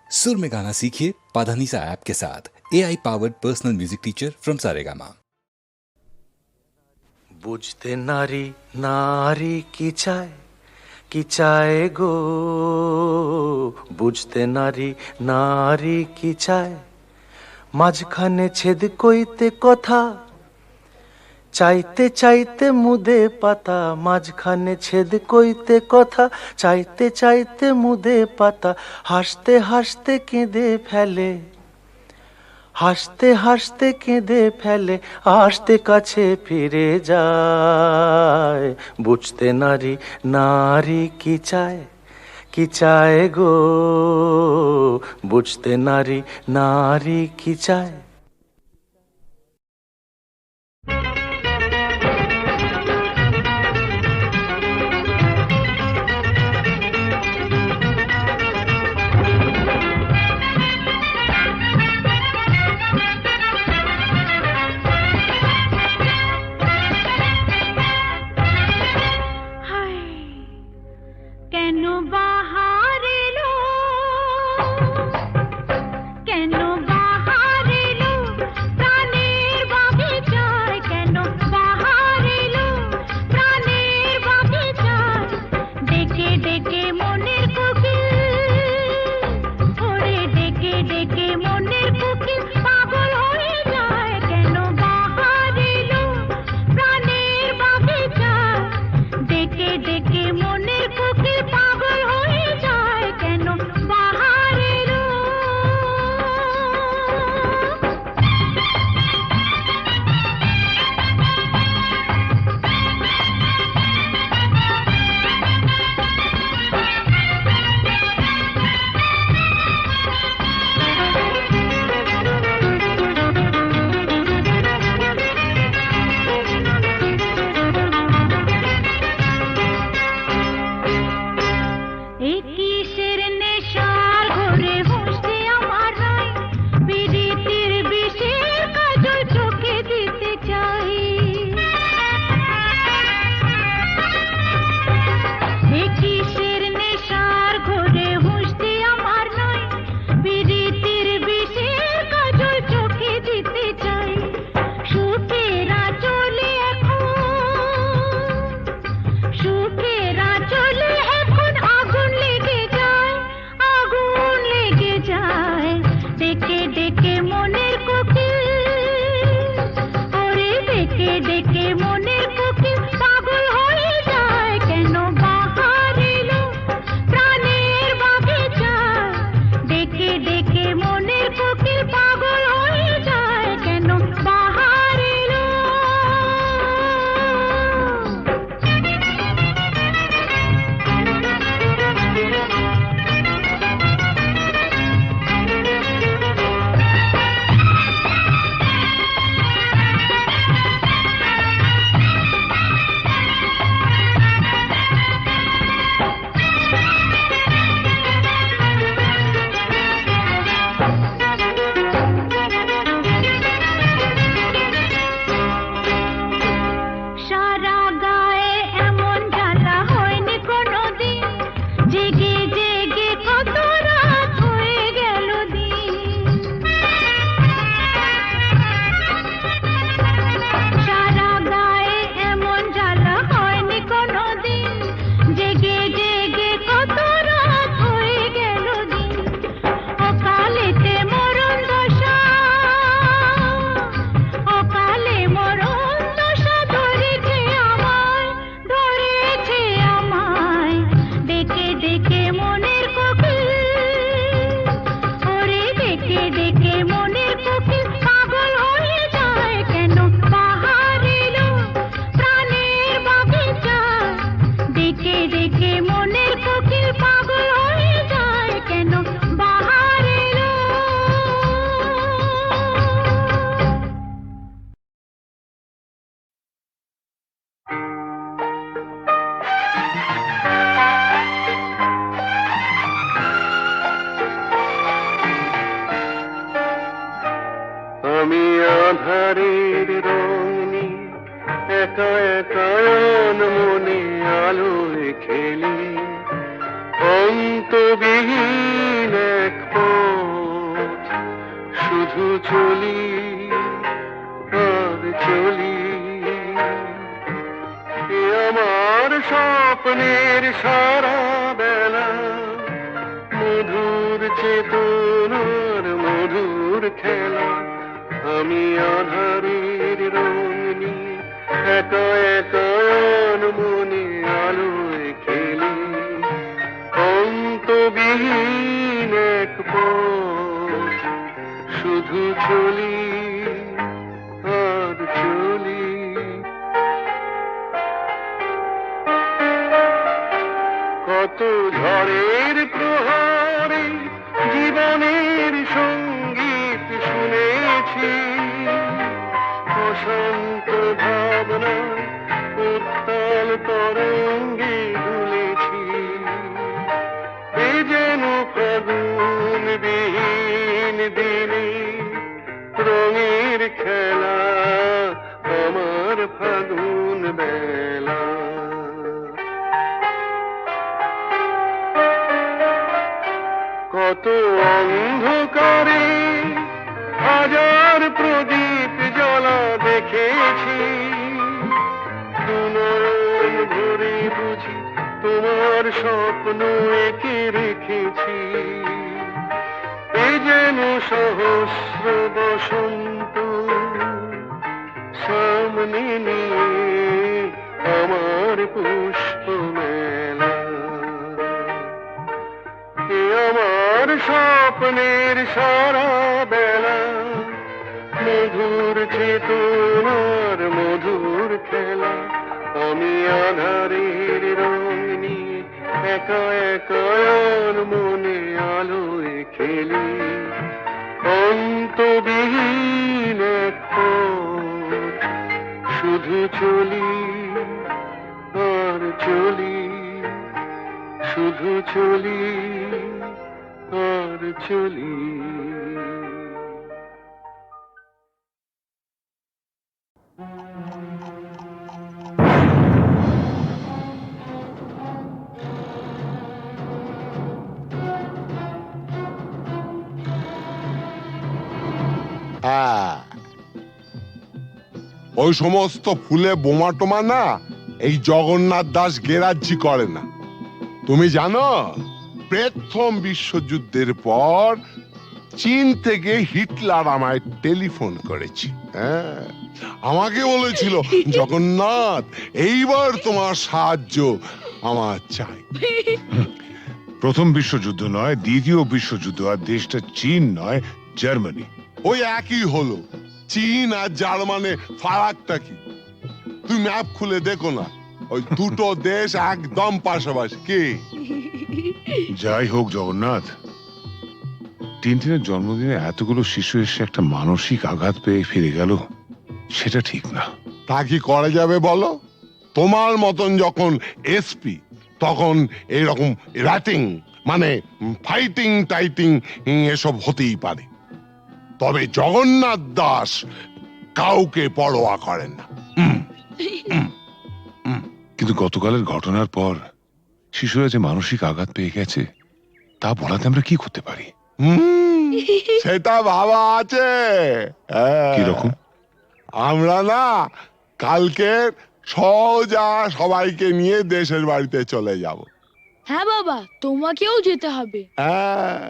सुर में गाना सीखिए पाधानीसा ऐप के साथ। AI powered personal music teacher from Saregama. বুঝতে নারী নারী কি চায় গো, বুঝতে নারী নারী কি চায়, মাঝখানে ছেদ কইতে কথা, চাইতে চাইতে মুদে পাতা, মাঝখানে ছেদ কইতে কথা, চাইতে চাইতে মুদে পাতা, হাসতে হাসতে কেঁদে ফেলে, হাসতে হাসতে কেঁদে ফেলে, আসতে কাছে ফিরে যায়। বুঝতে নারী নারী কি চায় গো, বুঝতে নারী নারী কি চায়। কেন বাহার এলো, কেন বাহার এলো, প্রাণের বাগিচায়, কেন বাহার এলো, প্রাণের বাগিচায়, ডেকে ডেকে মনের কোকিল, ওরে ডেকে ডেকে মনের কোকিল পাগল হয়ে যায়। কেন বাহার এলো, প্রাণের বাগিচায়, ডেকে ডেকে মনের কোকিল পাগল হয়ে যায়। কেন বাহার এলো। এই কিসের নেশার ঘোরে হুঁশে আমার নাই, বিরিতির বিষের কাজল চোখে দিতে চাই। এই কিসের নেশার ঘোরে হুঁশে আমার নাই, বিরিতির বিষের কাজল চোখে দিতে চাই। সুখেরা চলে এখন, সুখেরা চলে এখন, আগুন লেগে যায়, আগুন লেগে যায়, ডেকে ডেকে মনের কোকিল, ওরে ডেকে ডেকে মনের কোকিল পাগল হয়ে যায়। কেন বাহার এলো, প্রাণের বাগিচায়, ডেকে ডেকে মনের কোকিল পাগল হয়ে যায়। কেন বাহার এলো। সারা গায়ে এমন জ্বালা হয়নি কোনোদিন, জেগে জেগে কত রাত হয়ে গেল দিন। সারা গায়ে এমন জ্বালা হয়নি কোনোদিন, জেগে জেগে কত রাত হয়ে গেল দিন। অকালেতে মরণ দশা, অকালে মরণ দশা ধরেছে আমায়, ধরেছে আমায়, ডেকে ডেকে মনের কোকিল, ওরে ডেকে ডেকে মনের কোকিল পাগল হয়ে যায়। কেন বাহার এলো, প্রাণের বাগিচায়, ডেকে ডেকে মনের কোকিল পাগল হয়ে যায়। কেন বাহার এলো। আমি আধারের রং নিয়ে একা একা মনে আলোয় খেলি, অন্তবিহীন এক মধুর চেতনার মধুর খেলা, আমি আধারের রং নিয়ে একা একা মনে আলোয় খেলি, অন্তবিহীন এক পথ শুধু চলি আর চলি। কত ঝড়ের প্রহারে জীবনের সঙ্গীত শুনেছি, অশান্ত ভাবনা উত্তাল তরঙ্গে দুলেছি, এ যেন ফাগুন বিহীন দিনে রঙের খেলা, আমার ফাগুন বেলা। কত অন্ধকারে হাজার প্রদীপ জ্বলা দেখেছি, দুনয়ন ভরে বুঝি তোমার স্বপ্ন এঁকে রেখেছি, এ যেন সহস্র বসন্ত সামনে নিয়ে আমার পুষ্প মেলা। এ আমার স্বপ্নের সারা বেলা, মধুর চেতনার মধুর খেলা, আমি আধারের রং নিয়ে একা একা মনে আলোয় খেলি, অন্তবিহীন এক পথ শুধু চলি আর চলি, শুধু চলি আর চলি। ওই সমস্ত ফুলে বোমা টোমা না এই জগন্নাথ দাস গেরাজ্জি করে না। তুমি জানো প্রথম বিশ্বযুদ্ধের পর চীন থেকে হিটলার আমায় টেলিফোন করেছি, হ্যাঁ, আমাকে বলেছিল জগন্নাথ এইবার তোমার সাহায্য আমার চাই। প্রথম বিশ্বযুদ্ধ নয়, দ্বিতীয় বিশ্বযুদ্ধ, আর দেশটা চীন নয়, জার্মানি। ওই একই হলো, চীন আর জার্মানে ফারাকটা কি? তুমি ম্যাপ খুলে দেখো না, ওই দুটো দেশ একদম পাশাপাশি। কি যাই হোক জগন্নাথ, টিনটিনের জন্মদিনে এতগুলো শিশু এসে একটা মানসিক আঘাত পেয়ে ফিরে গেল, সেটা ঠিক না। তা কি করা যাবে বলো? তোমার মতন যখন এসপি তখন এইরকম র্যাটিং মানে ফাইটিং টাইটিং এসব হতেই পারে, তবে জগন্নাথ দাস কাউকে পরোয়া করেন না। কিন্তু গতকালের ঘটনার পর শিশুরা যে মানসিক আঘাত পেয়ে গেছে, তা বলাতে আমরা কি করতে পারি? সেটা ভাবা আছে। কিরকম? আমরা না কালকে সোজা সবাইকে নিয়ে দেশের বাড়িতে চলে যাব। হ্যাঁ বাবা, তোমাকেও যেতে হবে। হ্যাঁ,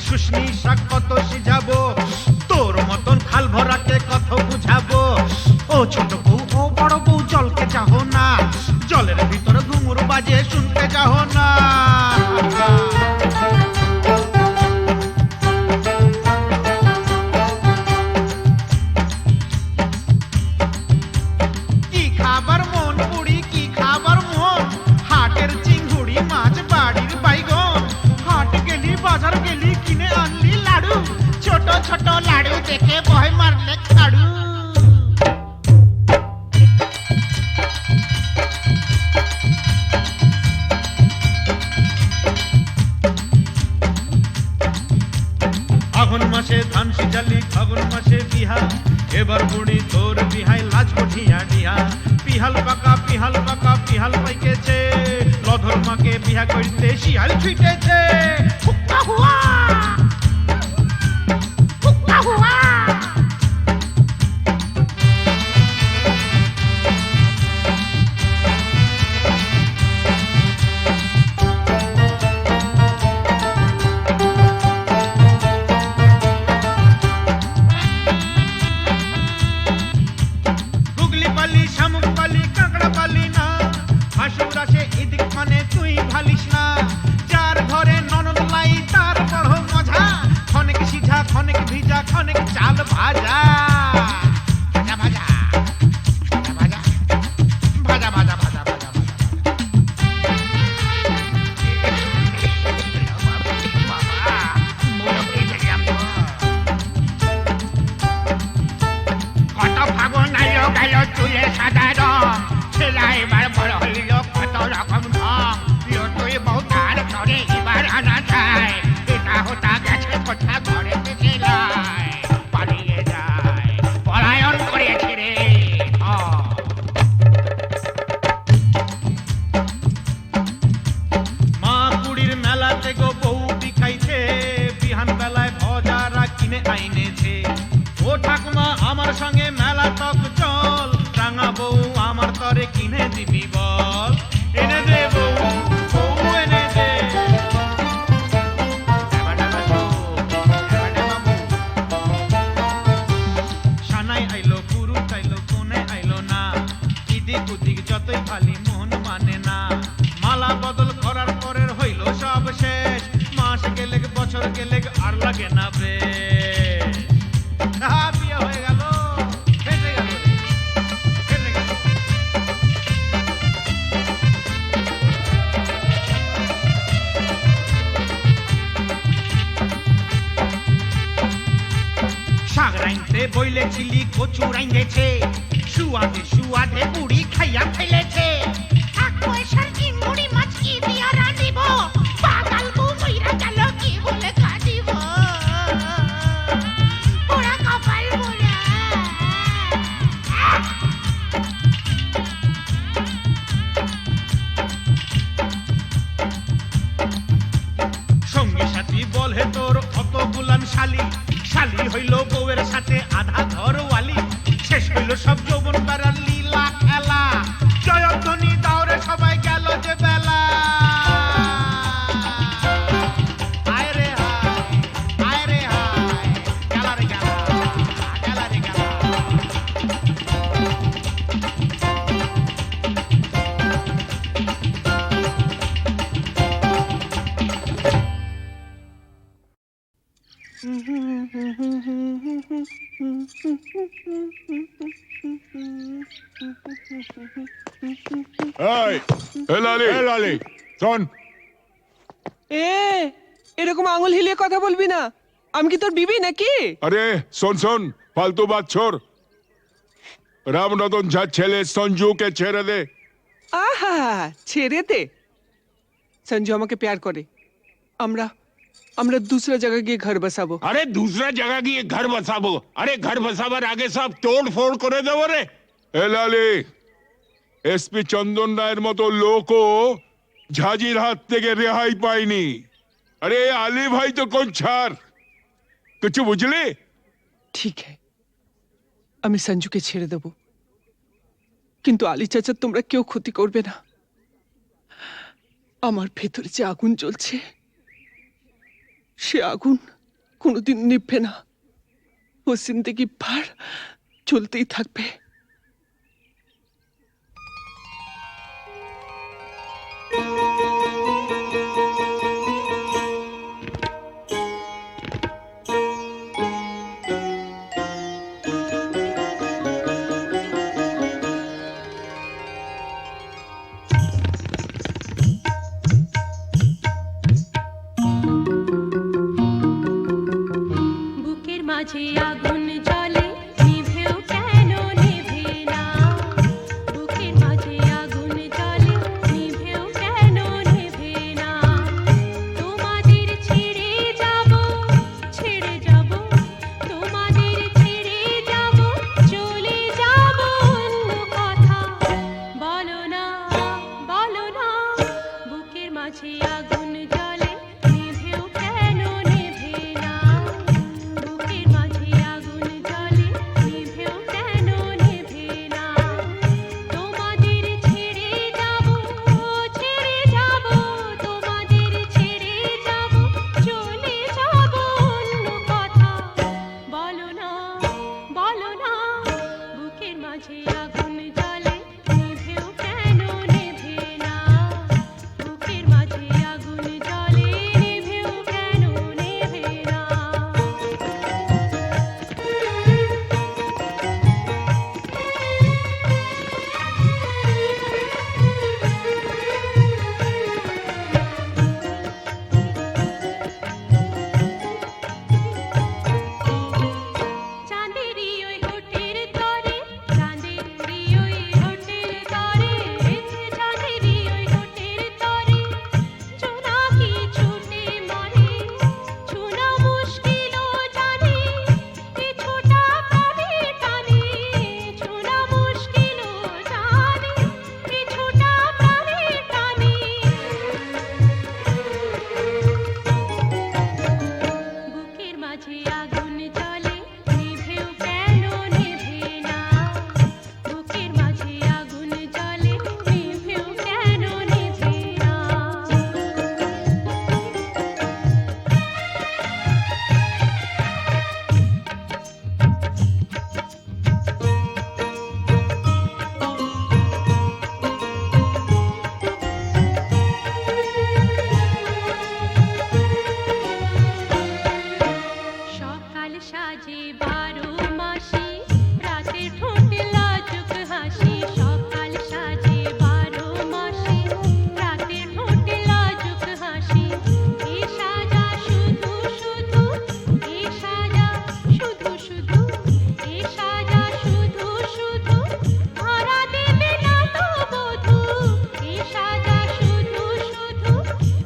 শুশনি শাক কত সিঝাবো, তোর মতন খাল ভরাকে কত বুঝাবো। ও ছোট বউ ও বড় বউ জলকে চাহো না, জলের ভিতরে ঘুঙুর বাজে শুনতে চাহো না। লাড়ু দেখে ভয় মারলে খাড়ু। আগুন মাসে ধান সিজালি ফাগুন মাসে বিহা, এবার বুড়ি তোর বিহাই লাজ কঠিয়া ডিহা। পিহাল পাকা পিহাল পাইকেছে, লধর মাকে বিহা করতে শিয়াল ছুটেছে। হুক্কা হুয়া হুক্কা হুয়া। গুগলি পালি শামুক পালি কাঁকড়া পালি না, হাসুর আসে এদিক মানে তুই ভালিস না। যার ঘরে ননদ লাই তার বড় মজা, খনেক সিঝা খনেক ভিজা খনেক চাল ভাজা। ভাজা ভাজা ভাজা ভাজা ভাজা ভাজা ভাজা ভাজা। কত ফাগুন আইলো গেল চুলে সাদা রং, ছেলা এবার বড় হইল কত রকম ঢং। প্রিয় তুই বউ তার ঘরে এবার আনা যায়, এটা হোতা গেছে কোথা ঘরে থেকে লাই পালিয়ে যায়, পলায়ন করেছে রে। মা কুড়ির মেলাতে গো বউ বিখাইছে, বিহান বেলায় ভজারা কিনে আইনেছে। ও ঠাকুমা আমার সঙ্গে মেলা তক চল, রাঙা বউ আমার তরে কিনে দিবি বল। এনে দে বউ বউ এনে দে। ডাবা ডাবা চো, ডাবা ডাবা বউ। সানাই আইলো পুরুষ আইলো কোনে আইলো না, ইদিক উদিক যতই খালি মন মানে না। মালা বদল করার পরের হইল সব শেষ, মাস গেলে বছর গেলে আর লাগে না বেশ। বিয়ে হয়ে গেল, ফেসে গেল রে, ফেসে গেল। শাক রাইনতে বইলেছিলি কচু রাইন্দেছে, সুয়াদে সুয়াদে বুড়ি খাইয়া ফেলেছে। এক পয়সার চিংড়ি মাছ কি দিয়া রাঁধিব, পাগাল বউ মইরা গেল কি বলে কাঁদিব। পোড়া কপাল পোড়া। সঙ্গী সাথী বলে তোর অত গুলান শালি, শালি হইল বউয়ের সাথে আধা ঘরওয়ালি। শেষ হইল সব যৌবন বেড়ার লীলা খেলা, জয়ধ্বনি দাওরে সবাই গেল যে বেলা। আয় রে হায় গেলা রে গেলা, গেলা রে গেলা। এই লালি শোন, এরকম আঙুল হিলিয়ে কথা বলবি না, আমি কি তোর বিবি নাকি? আরে শোন ফালতু বাত ছোড়। রামরতন ঝা ছেলে সঞ্জুকে ছেড়ে দে। আহা, ছেড়ে দে। সঞ্জু আমাকে প্যার করে, আমরা আমরা दूसरा जगह গিয়ে ঘর বসাবো। আরে दूसरा जगह গিয়ে ঘর বসাবো? আরে ঘর বসাবার আগে সব তোড় ফোড় করে দেবো রে। এ লালি, এসপি চন্দন রায়ের মতো লোকও ঝাঁঝির হাত থেকে রেহাই পায়নি। আরে আলী ভাই তো কোন ছাড়, কিছু বুঝলি? ঠিক है, আমি সঞ্জুকে ছেড়ে দেব, কিন্তু আলী চাচা তোমরা কেউ ক্ষতি করবে না। আমার ভেতরে যে আগুন জ্বলছে, সে আগুন কোনোদিন নিভবে না, ও জিন্দেগি ভর চলতেই থাকবে। বুকের মাঝে আগুন জ্বলে নিভেও কেন নেভে না বুকের মাঝে আগুন জ্বলে নিভেও কেন নেভে না তোমাদের ছেড়ে যাব তোমাদের ছেড়ে যাব চলে যাব অন্য কথা বলো না বুকের মাঝে আগুন জ্বলে নিভেও কেন নেভে না বুকের মাঝে আগুন জ্বলে নিভেও কেন নেভে না তোমাদের ছেড়ে যাব তোমাদের ছেড়ে যাব চলে যাব অন্য কথা বলো না বুকের মাঝে আগুন জ্বলে নিভেও কেন নেভে না বুকের মাঝে আগুন জ্বলে নিভেও কেন নেভে না চাঁদেরই ওই হোটের তরে চাঁদেরই ওই হোটের তরে চাঁদেরই ওই হোটের তরে জোনাকি ছুটে মরে ছুনা মুশকিল জানে এ ছোটা প্রাণে টানে ছুনা মুশকিল জানে এ ছোটা প্রাণে টানে বুকের মাঝে আগুন জ্বলে নিভেও কেন নেভে না বুকের মাঝে আগুন জ্বলে নিভেও কেন নেভে না সকাল সাজে 12 মাসি রাতের ঠোঁটে লাজুক হাসি সকাল সাজে 12 মাসি রাতের ঠোঁটে লাজুক হাসি এ সাজা শুধু শুধু এ সাজা শুধু শুধু এ সাজা শুধু শুধু ধরা দেবে না তো বধূ এ সাজা শুধু শুধু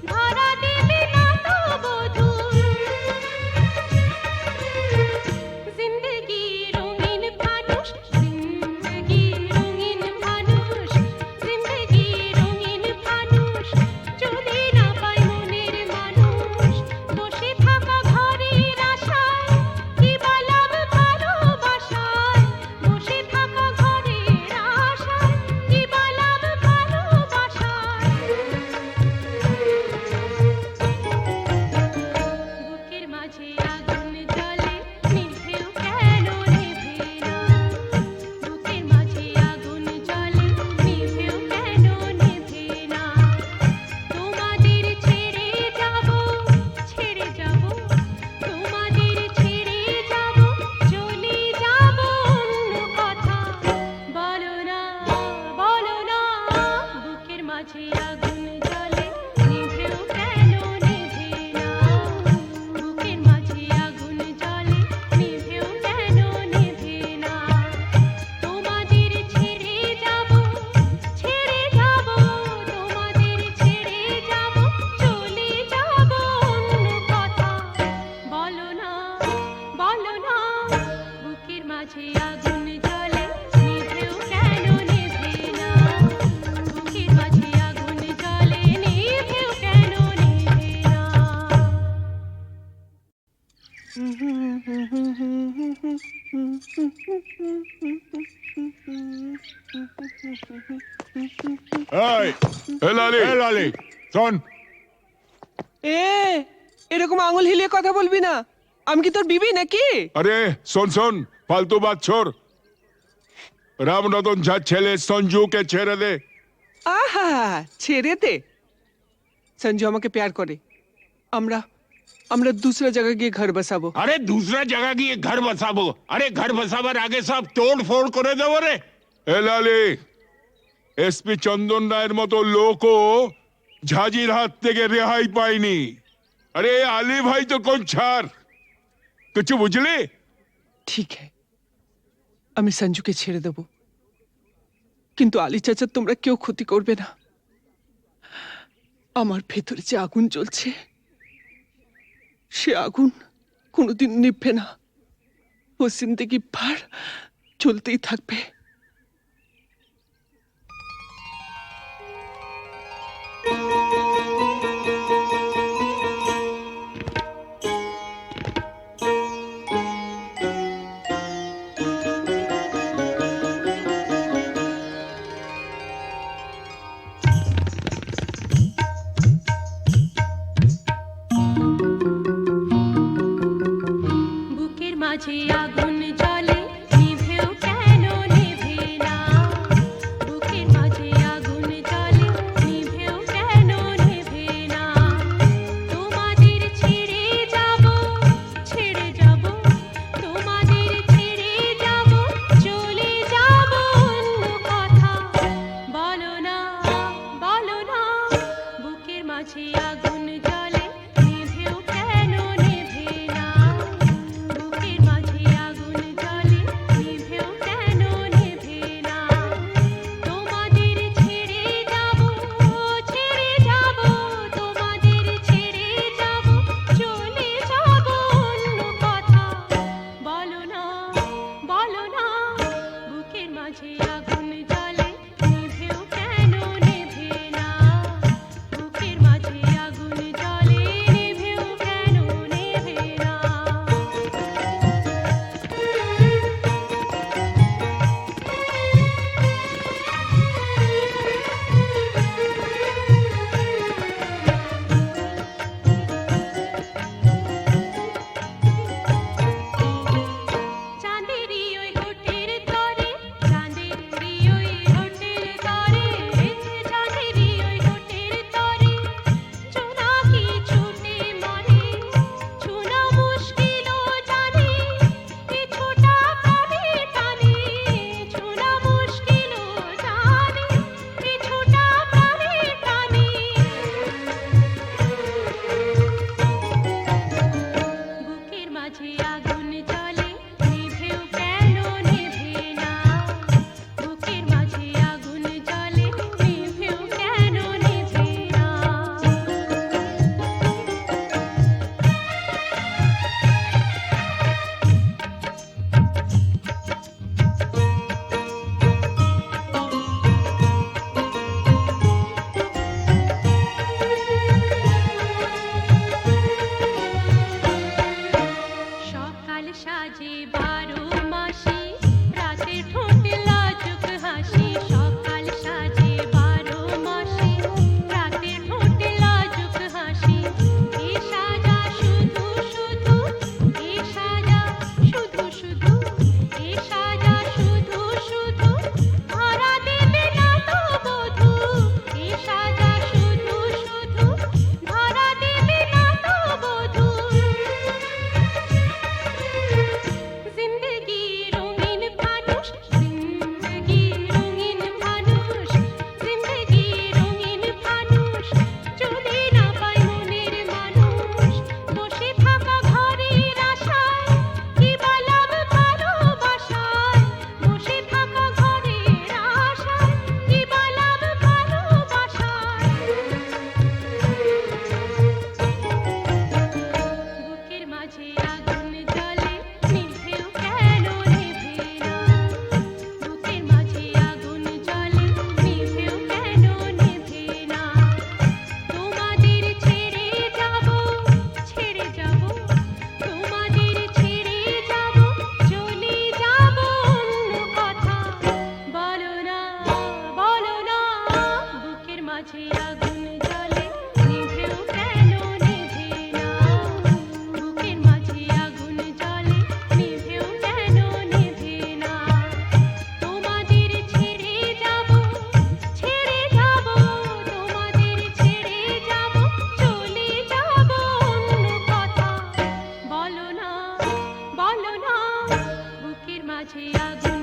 ধরা দেবে না তো বধূ জিন্দগি রঙিন ফানুষ জিন্দগি রঙিন ফানুষ জিন্দগি রঙিন ফানুষ যদি না পাই মনের মানুষ বসে থাকা ঘরের আশায় কি বালাম ভালোবাসায় বসে থাকা ঘরের আশায় কি বালাম ভালোবাসায় বুকের মাঝে আগুন জ্বলে নিভেও কেন নেভে না বুকের মাঝে আগুন জ্বলে নিভেও কেন নেভে না তোমাদের ছেড়ে যাব তোমাদের ছেড়ে যাব চলে যাব অন্য কথা বলো না বুকের মাঝে আগুন জ্বলে নিভেও কেন নেভে না বুকের মাঝে আগুন জ্বলে নিভেও কেন নেভে না তোমাদের ছেড়ে যাব তোমাদের ছেড়ে যাব চলে যাব অন্য কথা বলো না বুকের মাঝে আগুন জ্বলে নিভেও কেন নেভে না বুকের মাঝে আগুন জ্বলে নিভেও কেন নেভে না এই লালি শোন এ এরকম আঙুল হিলিয়ে কথা বলবি না আমি কি তোর বিবি নাকি আরে শোন ফালতু বাত ছোড় রামরতন ঝা ছেলে সঞ্জুকে ছেড়ে দে আহা ছেড়ে দে সঞ্জু আমাকে প্যার করে আমরা আমরা दूसरा जगह গিয়ে ঘর বসাবো আরে दूसरा जगह গিয়ে ঘর বসাবো আরে ঘর বসাবার আগে সব তোড় ফোড় করে দেবো রে এ লালি এসপি চন্দন রায়ের মতো লোকও ঝাঁঝির হাত থেকে রেহাই পায়নি আরে আলী ভাই তো কোন ছাড় কিছু বুঝলি ঠিক হ্যাঁ, আমি সঞ্জুকে ছেড়ে দেব, কিন্তু আলী চাচা তোমরা কেউ ক্ষতি করবে না। আমার ভেতরে যে আগুন জ্বলছে, সে আগুন কোনোদিন নিভবে না। ও জিন্দেগি ভর চলতেই থাকবে। বুকের মাঝে আগুন জ্বলে নিভেও কেন নেভে না, বুকের মাঝে আগুন জ্বলে নিভেও কেন নেভে না। তোমাদের ছেড়ে যাব, ছেড়ে যাব, তোমাদের ছেড়ে যাব, চলে যাব অন্য কথা বলো না, বলো না। বুকের মাঝে আগুন জ্বলে নিভেও কেন নেভে না, বুকের মাঝে আগুন জ্বলে নিভেও কেন নেভে না। তোমাদের ছেড়ে যাব, ছেড়ে যাব, তোমাদের ছেড়ে যাব, চলে যাব অন্য কথা বলো না, বলো না। বুকের মাঝে আগুন জ্বলে নিভেও কেন নেভে না, বুকের মাঝে আগুন জ্বলে নিভেও কেন নেভে না। চাঁদেরই ওই হোটেল তরে, চাঁদেরই ওই হোটেল তরে, চাঁদেরই ওই হোটেল তরে, জোনাকি ছুটে মরে, ছোনা মুশকিল জানে, এ ছোটা প্রাণে টানে, ছোনা মুশকিল জানে, এ ছোটা প্রাণে টানে। বুকের মাঝে আগুন জ্বলে নিভেও কেন নেভে না, বুকের মাঝে আগুন জ্বলে নিভেও কেন নেভে না। সকাল সাজে 12 মাসি, রাতে ঠোঁটে লাজুক হাসি। সকাল সাজে 12 মাসি, রাতে ঠোঁটে লাজুক হাসি। এ সাজা শুধু শুধু, এ সাজা শুধু শুধু, এ সাজা শুধু শুধু, ধরা দেবে না তো বধূ। এ সাজা শুধু শুধু, ধরা দেবে না তো বধূ। জিন্দেগি রঙিন ফানুষ, জিন্দেগি রঙিন ফানুষ, জিন্দেগি রঙিন ফানুষ, যদি না পাই মনের মানুষ, বসে থাকা ঘরের আশায়, কি বললাম ভালোবাসায়, বসে থাকা ঘরের আশায়, কি বললাম ভালোবাসায়। বুকের মাঝে আগুন জ্বলে নিভেও কেন নেভে না, বুকের মাঝে আগুন জ্বলে নিভেও কেন নেভে না। তোমাদের ছেড়ে যাব, ছেড়ে যাব, তোমাদের ছেড়ে যাব, চলে যাব অন্য কথা বলো না, বলো না। বুকের মাঝে আগুন জ্বলে নিভেও কেন নেভে না, বুকের মাঝে আগুন জ্বলে নিভেও কেন নেভে না। তোমাদের ছেড়ে যাব, ছেড়ে যাব, তোমাদের ছেড়ে যাব, চলে যাব অন্য কথা বলো না, বলো না। বুকের মাঝে আগুন